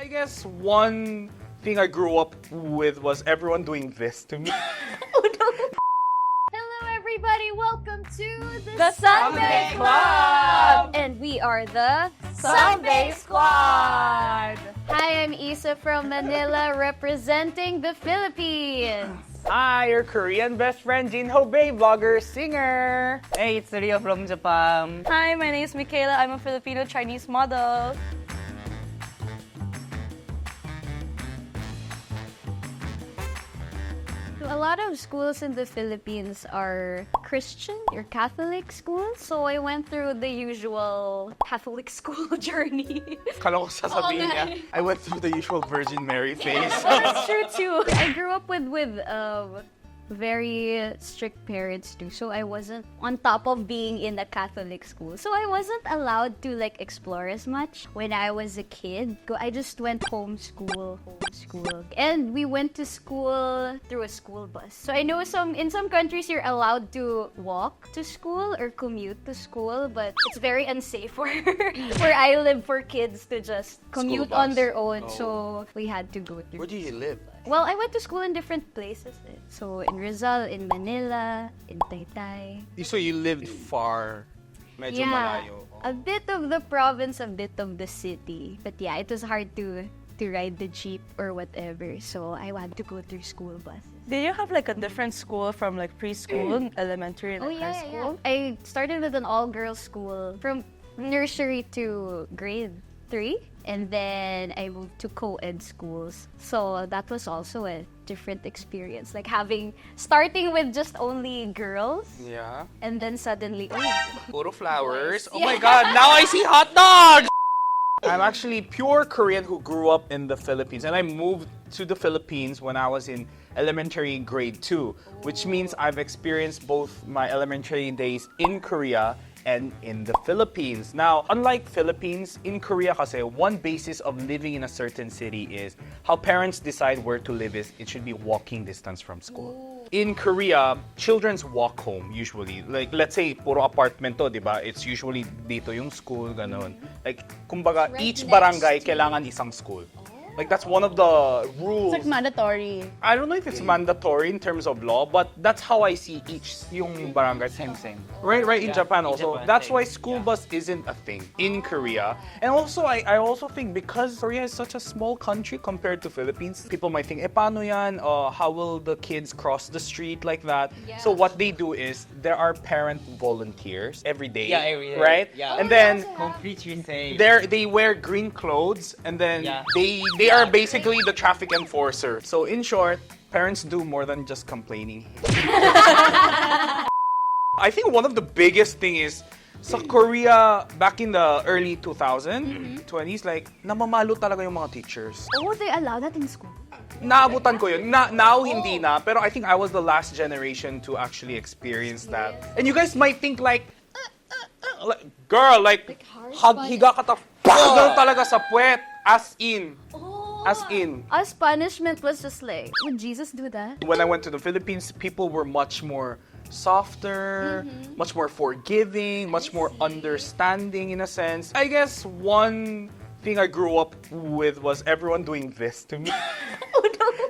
guess one thing I grew up with was everyone doing this to me. Hello everybody, welcome to The Sunbae Club! And we are the Sunbae Squad! Hi, I'm Issa from Manila representing the Philippines. Hi, your Korean best friend, JinHo, vlogger, singer. Hey, it's Rio from Japan. Hi, my name is Mikaela. I'm a Filipino Chinese model. A lot of schools in the Philippines are Christian or Catholic schools. So I went through the usual Catholic school journey. Kala ko sasabihin niya, I went through the usual Virgin Mary phase. That's true too. I grew up with very strict parents too, so I wasn't on top of being in a Catholic school. So I wasn't allowed to like explore as much when I was a kid. I just went homeschool. And we went to school through a school bus. So I know in some countries you're allowed to walk to school or commute to school, but it's very unsafe where I live for kids to just commute on their own. Oh. So we had to go through. Where do you live? Well, I went to school in different places. So in Rizal, in Manila, in Taytay. So you lived far, medyo malayo. A bit of the province, a bit of the city. But yeah, it was hard to ride the jeep or whatever. So I had to go through school buses. Did you have like a different school from like preschool, elementary, and high school? Yeah. I started with an all-girls school from nursery to grade 3. And then I moved to co-ed schools. So that was also a different experience. Like starting with just only girls. Yeah. And then suddenly, puro flowers. Oh my God, now I see hot dogs! I'm actually pure Korean who grew up in the Philippines. And I moved to the Philippines when I was in elementary grade 2. Which means I've experienced both my elementary days in Korea and in the Philippines. Now, unlike Philippines, in Korea kasi, one basis of living in a certain city is how parents decide where to live is it should be walking distance from school. Ooh. In Korea, children's walk home usually. Like, let's say, puro apartment to, di ba? It's usually dito yung school, ganon. Like, kumbaga, right, each barangay kailangan isang school. Like, that's one of the rules. It's like mandatory. I don't know if it's mandatory in terms of law, but that's how I see each yung barangay. Same. Right, in Japan also. Japan, that's why school bus isn't a thing in Korea. And also, I also think because Korea is such a small country compared to Philippines, people might think, paano yan? How will the kids cross the street like that? Yeah. So what they do is, there are parent volunteers every day. Yeah, every day. Right? Yeah. And then, completely safe. They wear green clothes, and then they are basically the traffic enforcer. So in short, parents do more than just complaining. I think one of the biggest thing is sa Korea back in the early 2020s, like namamalo talaga yung mga teachers. Oh, they allow that in school? Naabutan ko yun. Now hindi na, pero I think I was the last generation to actually experience that. And you guys might think like girl, like higa ka ta ganun talaga sa puwet, as in. As in. As punishment was just like, would Jesus do that? When I went to the Philippines, people were much more softer, much more forgiving, much more understanding in a sense. I guess one thing I grew up with was everyone doing this to me.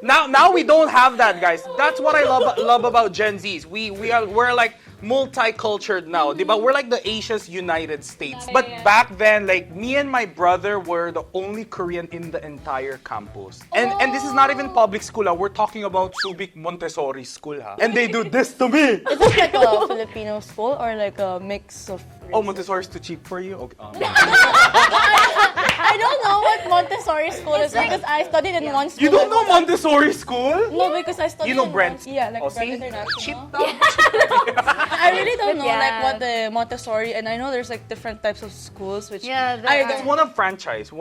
Now we don't have that, guys. That's what I love about Gen Zs. We're like multicultural now, diba? We're like the Asia's United States. But back then, like me and my brother were the only Korean in the entire campus. And this is not even public school. We're talking about Subic Montessori school. And they do this to me. Is it like a Filipino school or like a mix of races? Oh, Montessori is too cheap for you? Okay. I don't know what Montessori school is because I studied in one school. You don't know Montessori school? No, because I studied in Brent. Yeah, like Brent International. I really don't know like what the Montessori, and I know there's like different types of schools which it's one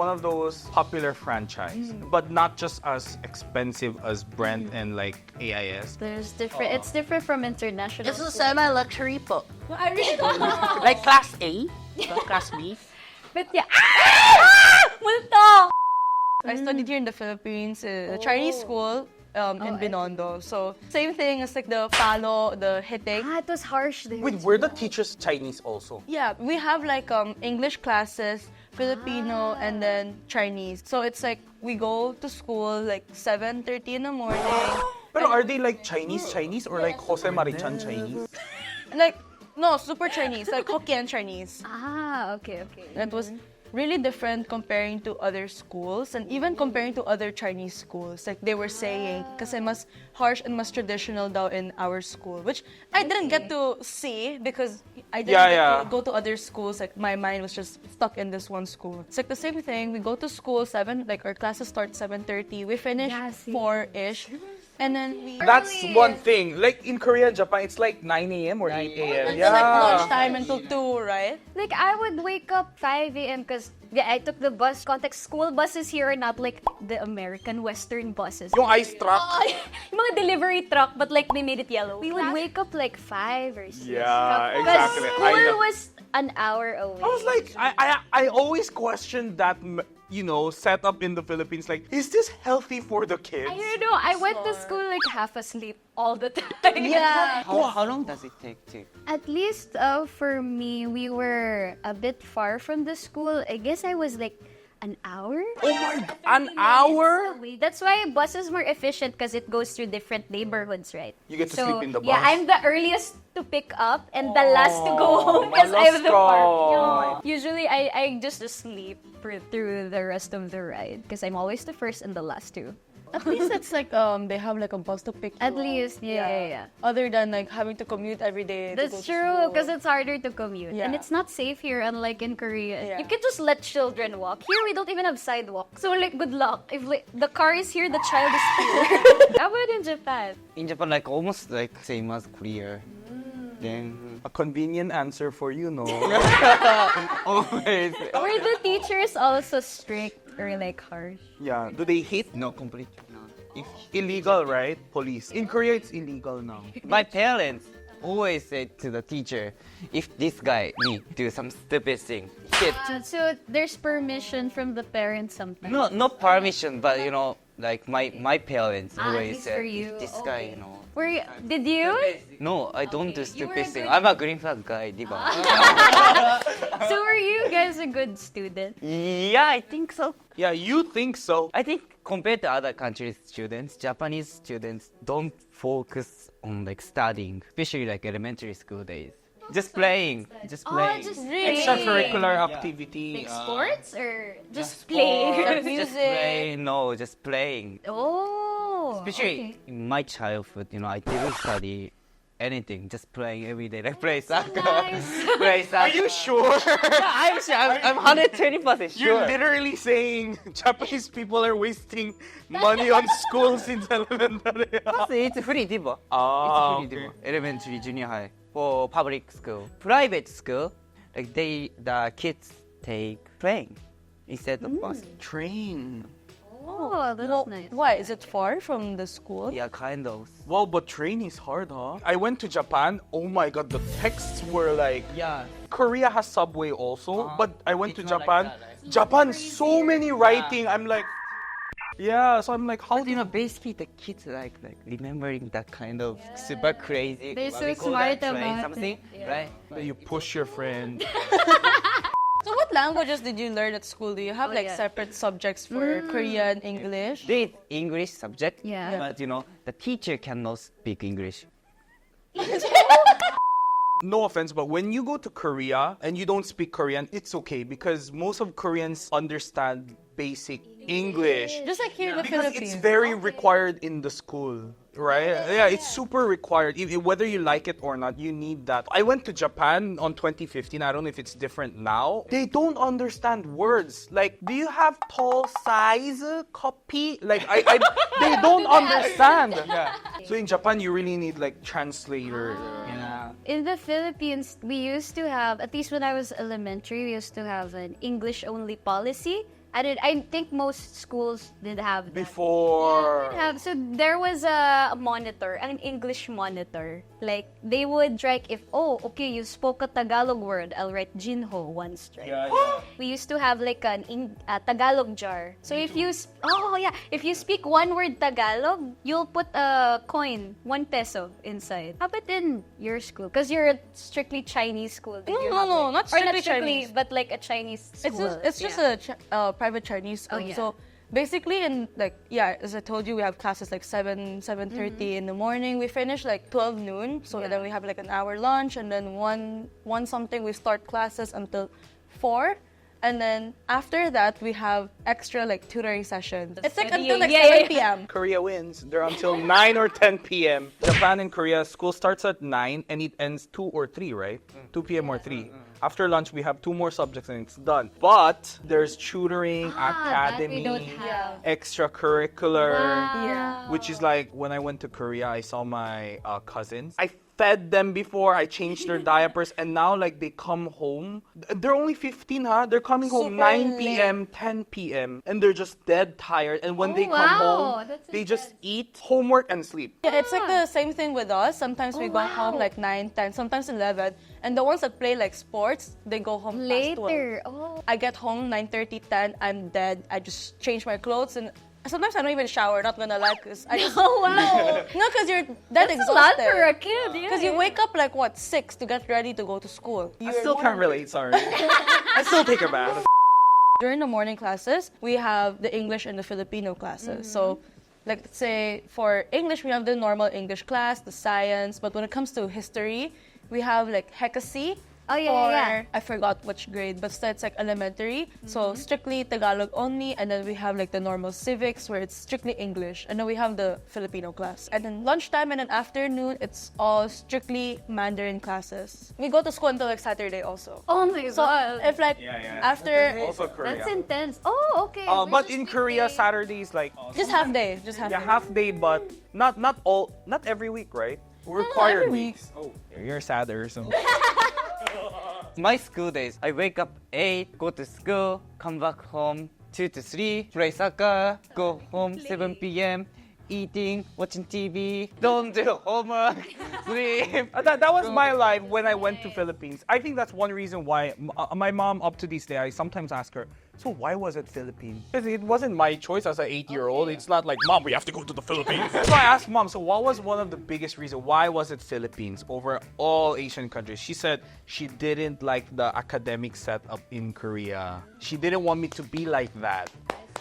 of those popular franchise, but not just as expensive as Brent and like AIS. There's different. It's different from international. This is semi-luxury po. No, I really don't know. Like class A, not class B. But yeah. Multo! I studied here in the Philippines, a Chinese school. In Binondo. So, same thing as like the palo, the hitting. It was harsh there. Wait, were the teachers Chinese also? Yeah, we have like English classes, Filipino, and then Chinese. So it's like we go to school like 7:30 in the morning. But are they like Chinese or like Jose Marichan Chinese? Like, no, super Chinese, like Hokkien Chinese. Ah, okay. That was really different comparing to other schools and even comparing to other Chinese schools. Like they were saying, kasi mas harsh and mas traditional daw in our school, which I didn't get to see because I didn't get to go to other schools. Like my mind was just stuck in this one school. It's like the same thing. We go to school 7, like our classes start 7:30. We finish 4-ish. And then we... That's one thing. Like in Korea and Japan, it's like 9 a.m. or 8 a.m. It's like lunchtime until 2, right? Like, I would wake up 5 a.m. because I took the bus. Context, school buses here are not like the American Western buses. Yung ice truck. Yung mga delivery truck, but like they made it yellow. We would wake up like 5 or 6. Yeah, Because exactly. school was an hour away. I was like, I always questioned that, setup in the Philippines. Like, is this healthy for the kids? I don't know. I went to school like half asleep all the time. Yeah. How long does it take to? At least for me, we were a bit far from the school. I guess I was like an hour. Oh my God, an hour? That's why bus is more efficient because it goes through different neighborhoods, right? You get to sleep in the bus? Yeah, I'm the earliest to pick up and the last to go home because I'm the far. Usually, I just sleep through the rest of the ride because I'm always the first and the last too. At least it's like they have like a bus to pick you At up. least, yeah. Other than like having to commute every day. That's true because it's harder to commute. Yeah. And it's not safe here, unlike in Korea. Yeah. You can just let children walk. Here, we don't even have sidewalk. So, like, good luck. If like, the car is here, the child is here. How about in Japan? In Japan, like almost like same as Korea. Then A convenient answer for you, no? always Were the teachers also strict or like harsh? Yeah. Do they hate? no completely not. If illegal, right? Police. In Korea, it's illegal now. My parents always said to the teacher, if this guy me do some stupid thing, shit. So, there's permission from the parents sometimes. No, not permission, but like my parents at always least said, for you. if this guy, Did you? No, I don't do You were stupid a thing. good- I'm a green flag guy, diba? So, were you guys a good student? Yeah, I think so. Yeah, you think so. I think compared to other countries' students, Japanese students don't focus on like studying, especially like elementary school days. Just playing. Really? Extracurricular activity. Like sports or just playing? Just playing. No, just playing. Oh. Especially in my childhood, I didn't study anything, just playing every day. Like play soccer. Nice. Play soccer. Are you sure? Yeah, I'm sure. I'm 120% sure. You're literally saying Japanese people are wasting money on schools in elementary. It's free, diba? Ah, It's free, diba? Elementary, junior high. For public school. Private school, like the kids take playing instead of bus. train. Oh, that's nice. Why? Is it far from the school? Yeah, kind of. Wow, but train is hard, huh? I went to Japan. Oh my God, the texts were like... Yeah. Korea has subway also, but I went to It's not like Japan. that, right? Japan, so many writing. I'm like... Yeah, so I'm like, how do you... Basically the kids like remembering that kind of super crazy. They're what so we call smart that, train about something, it. right? You push your friend. So what languages did you learn at school? Do you have like yeah. separate subjects for Korean, English? There is English subject, Yeah. Yeah. but the teacher cannot speak English. No offense, but when you go to Korea and you don't speak Korean, it's okay because most of Koreans understand basic English. Just like here in the Because Philippines. it's very required in the school, right? Yeah, it's super required. Whether you like it or not, you need that. I went to Japan on 2015. I don't know if it's different now. They don't understand words. Like, do you have tall size copy? Like, they don't understand. Yeah. So in Japan, you really need like translator. Yeah. In the Philippines, we used to have, at least when I was elementary, we used to have an English-only policy. I think most schools did have that. Before. So there was a monitor, an English monitor. Like they would strike if okay, you spoke a Tagalog word, I'll write JinHo one strike. Yeah. We used to have like a Tagalog jar. So if you speak one word Tagalog, you'll put a coin, 1 peso inside. How about in your school? Because you're a strictly Chinese school. Did you have, No, like- not or strictly not strictly, Chinese. but like a Chinese school. It's just a private Chinese school. yeah. So basically, as I told you, we have classes like 7:30 in the morning. We finish like 12 noon. So then we have like an hour lunch, and then one something we start classes until 4. And then after that, we have extra like tutoring sessions. It's like until like 7 p.m. Korea wins. They're until 9 or 10 p.m. Japan and Korea, school starts at 9 and it ends 2 or 3, right? 2 p.m. or 3. After lunch, we have 2 more subjects and it's done. But there's tutoring, academy, that we don't have. extracurricular, Wow. which is like when I went to Korea, I saw my cousins. I fed them before, I changed their diapers, and now like they come home. They're only 15, huh? They're coming home Super 9 p.m., 10 p.m., and they're just dead tired. And when they come wow. home, That's they just eat, homework, and sleep. Yeah, it's like the same thing with us. Sometimes we go home like 9, 10, sometimes 11. And the ones that play like sports, they go home past 12. Later. Oh. I get home 9:30, 10. I'm dead. I just change my clothes and sometimes I don't even shower. Not gonna lie, cause I just Oh wow. no, cause you're dead That's a lot exhausted. for a kid. Yeah. Cause you wake up like what 6 to get ready to go to school. I still can't relate, sorry. I still take a bath. During the morning classes, we have the English and the Filipino classes. So, like let's say for English, we have the normal English class, the science. But when it comes to history, we have like Hekasi. Oh, yeah. I forgot which grade, but it's like elementary. So strictly Tagalog only, and then we have like the normal civics where it's strictly English, and then we have the Filipino class. And then lunchtime and then afternoon, it's all strictly Mandarin classes. We go to school until like Saturday also. Oh my So god. if like after Also Korea. That's intense. Oh, okay. But in Korea, Saturdays like just half day, just half day. half day, but not every week, right? Required weeks. Oh, you're sadder. So. My school days, I wake up 8, go to school, come back home 2 to 3, play soccer, go home 7 p.m., eating, watching TV, don't do homework, sleep. That was my life when I went to Philippines. I think that's one reason why my mom, up to this day, I sometimes ask her, so why was it Philippines? Because it wasn't my choice as an 8-year-old. It's not like, Mom, we have to go to the Philippines. So I asked Mom, so what was one of the biggest reasons? Why was it Philippines over all Asian countries? She said she didn't like the academic setup in Korea. She didn't want me to be like that.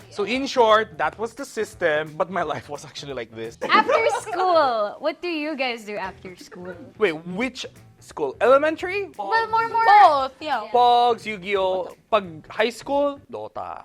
So in short, that was the system, but my life was actually like this. After school, what do you guys do after school? Wait, which school? Elementary? Well, more. Both, yeah. Pogs, Yu-Gi-Oh! Pag high school, Dota.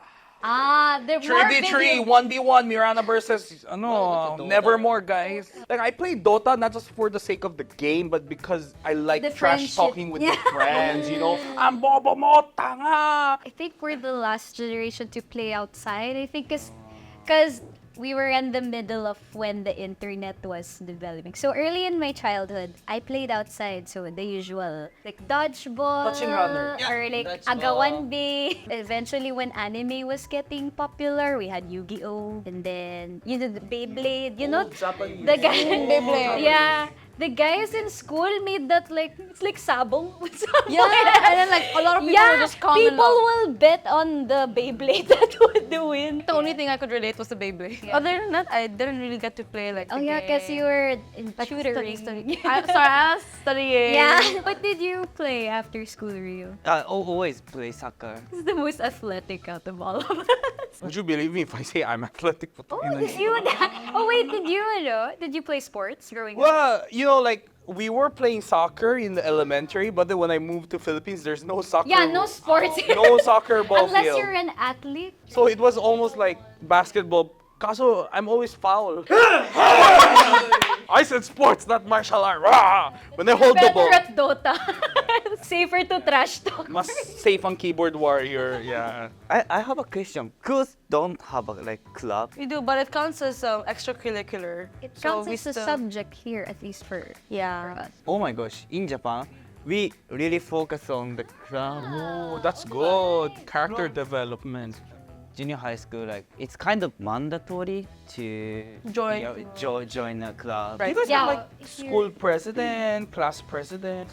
They're more 3v3, 1v1, Mirana versus, Nevermore, guys. Like, I play Dota not just for the sake of the game, but because I like The trash friendship. talking with my friends, Ang bobo mo, tanga! I think we're the last generation to play outside. I think because we were in the middle of when the internet was developing. So early in my childhood, I played outside. So the usual, like dodgeball, Touching runner. or like Dodgeball. agawan bay. Eventually, when anime was getting popular, we had Yu-Gi-Oh! And then, the Beyblade, Japanese. the guy, Beyblade. yeah. The guys in school made that it's like sabong. Yeah, and then like a lot of people Yeah, would just come and people love. will bet on the Beyblade that would win. The only thing I could relate was the Beyblade. Other than that, I didn't really get to play like. Oh the yeah, because game. you were in Like, tutoring. studying. I was studying. Yeah. What did you play after school, Rio? Always play soccer. This is the most athletic out of all of us. Would you believe me if I say I'm athletic? Oh, did you? Oh wait, did you play sports growing up? Well, like, we were playing soccer in the elementary, but then when I moved to Philippines, there's no soccer. Yeah, no sports. No soccer ball Unless field. you're an athlete. So it was almost like basketball. Kaso, I'm always foul. I said sports, not martial art. Rah! When I hold the Better ball. at Dota. Safer to trash talk. Mas safe on keyboard warrior, yeah. I have a question. Schools don't have a club. We do, but it counts as extracurricular. It So counts we as a still- subject here, at least for Yeah. us. Oh my gosh, in Japan, we really focus on the club. Oh, that's good. Character development. junior high school, like it's kind of mandatory to Join. join a club. Right. You guys Yeah, have like if you're- school president, class president.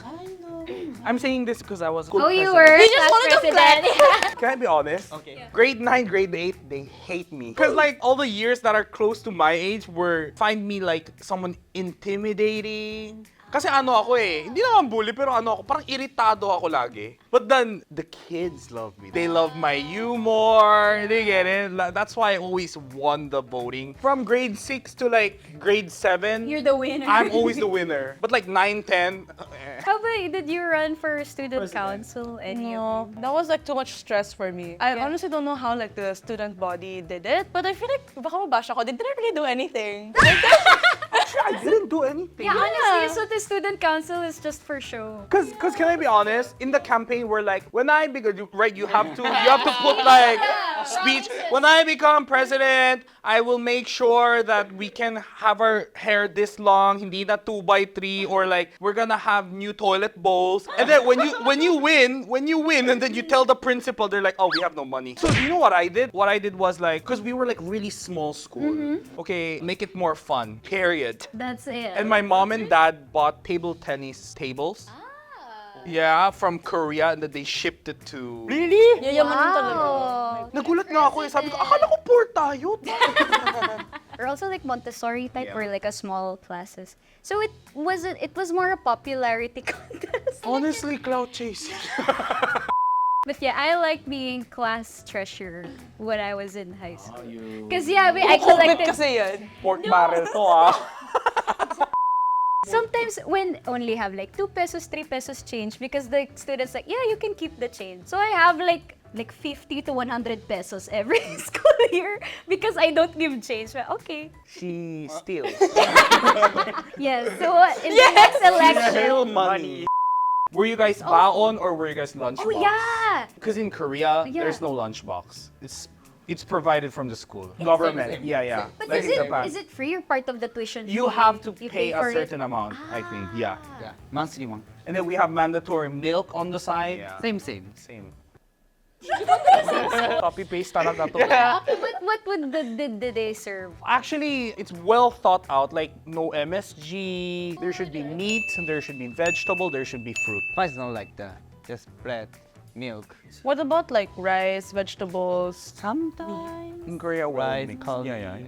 I'm saying this because I was school Oh, you president. were just class wanted to president. Can I be honest? Okay. Grade 9, grade 8, they hate me. Because like all the years that are close to my age were find me like someone intimidating. Kasi ano ako eh, hindi naman bully pero ano ako, parang iritado ako lagi. But then, the kids love me. They love my humor, they get it. That's why I always won the voting. From grade 6 to like grade 7, You're the winner. I'm always the winner. But like 9, 10, How about, did you run for student council? Any of No, that was like too much stress for me. I honestly don't know how like the student body did it, but I feel like baka mabash ako. They didn't really do anything. actually I didn't do anything. Yeah, honestly, so the student council is just for show. Cause can I be honest? In the campaign, we're like, when I become right, you have to put like speech. When I become president, I will make sure that we can have our hair this long, hindi na 2x3, or like we're gonna have new toilet bowls. And then when you win, and then you tell the principal, they're like, oh, we have no money. So you know what I did? What I did was like, cause we were like really small school. Okay, make it more fun. Period. That's it. And my mom and dad bought table tennis tables. Yeah, from Korea, and then they shipped it to... Really? Yayaman din talaga. Wow. Nagulat nga ako eh. Sabi ko, akala ko poor tayo. Or also like Montessori type Yeah. or like a small classes. So it was more a popularity contest. Honestly, cloud chasing. But yeah, I like being class treasurer when I was in high school. Because yeah, I COVID collected. kasi yan. Pork barrel to ah. Sometimes when only have like 2 pesos, 3 pesos change because the students like, yeah, you can keep the change. So I have like 50 to 100 pesos every school year because I don't give change. But okay. She steals. Yes. So in the next election. Real money. Were you guys baon or were you guys lunchbox? Oh yeah. Because in Korea, Yeah. there's no lunchbox. It's provided from the school. Government. Yeah. But Like is in Japan. it free or part of the tuition fee? You have to You pay a for it? certain amount, I think. Yeah. Yeah, monthly one. And then we have mandatory milk on the side. Same. Same. Copy paste talaga to. But what would did they serve? Actually, it's well thought out. Like no MSG. There should be meat. There should be vegetable. There should be fruit. But it's not like that. Just bread, milk. What about like rice, vegetables? Sometimes. In Korea, Rice,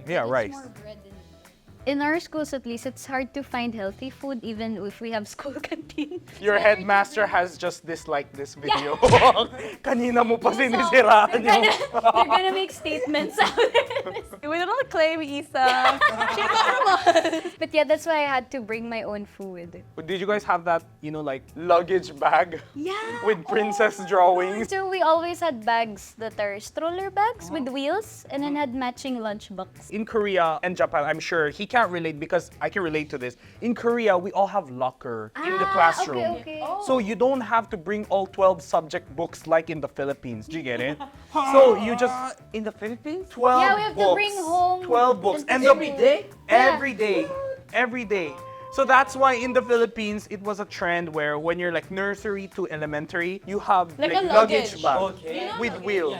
yeah, rice. In our schools, at least, it's hard to find healthy food even if we have school canteen. Your headmaster has just disliked this video. Kanina mo pa sinisiraan They're yung... gonna make statements out of it. We don't claim Issa. She's not from us. But yeah, that's why I had to bring my own food. Did you guys have that, like luggage bag Yeah. with princess drawings? So we always had bags that are stroller bags with wheels and then had matching lunchbox. In Korea and Japan, I'm sure he can't relate because I can relate to this. In Korea, we all have locker in the classroom. Okay. So you don't have to bring all 12 subject books like in the Philippines. Do you get it? So you just In the Philippines? 12 Yeah, we have to books. bring home 12 books. the And school. Every day. Every day. So that's why in the Philippines, it was a trend where when you're like nursery to elementary, you have Like a luggage luggage. bag with wheel.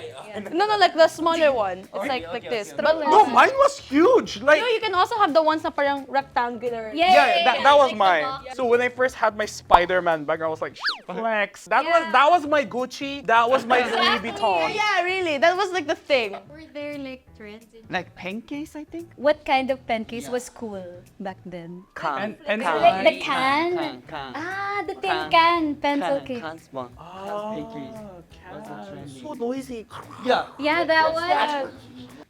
No, like the smaller one. It's like this. Stroller. No, mine was huge. Like, No, you can also have the ones na parang rectangular. yeah, that was like the mine. box. So when I first had my Spider-Man bag, I was like, flex. That was my Gucci. That was my Louis Vuitton. Yeah, really. That was like the thing. Were there like trends? Like pancakes, I think. What kind of pancakes was cool back then? Can. And Like the can? Can. Ah, the tin can, pencil cake. Can's one. Pancakes. so noisy. Yeah. Yeah, that one.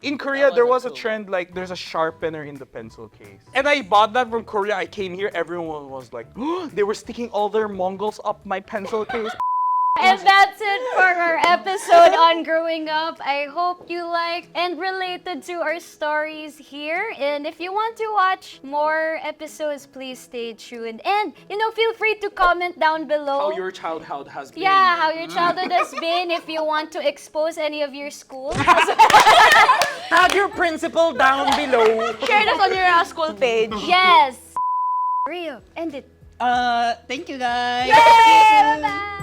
In Korea, there was a trend like there's a sharpener in the pencil case. And I bought that from Korea. I came here, everyone was like, they were sticking all their Mongols up my pencil case. And that's it for our episode on growing up. I hope you liked and related to our stories here. And if you want to watch more episodes, please stay tuned. And, feel free to comment down below. How your childhood has been. Yeah, how your childhood has been. If you want to expose any of your schools. Tag your principal down below. Share this on your school page. Yes. Rio, end it. Thank you guys. Yay! Bye-bye.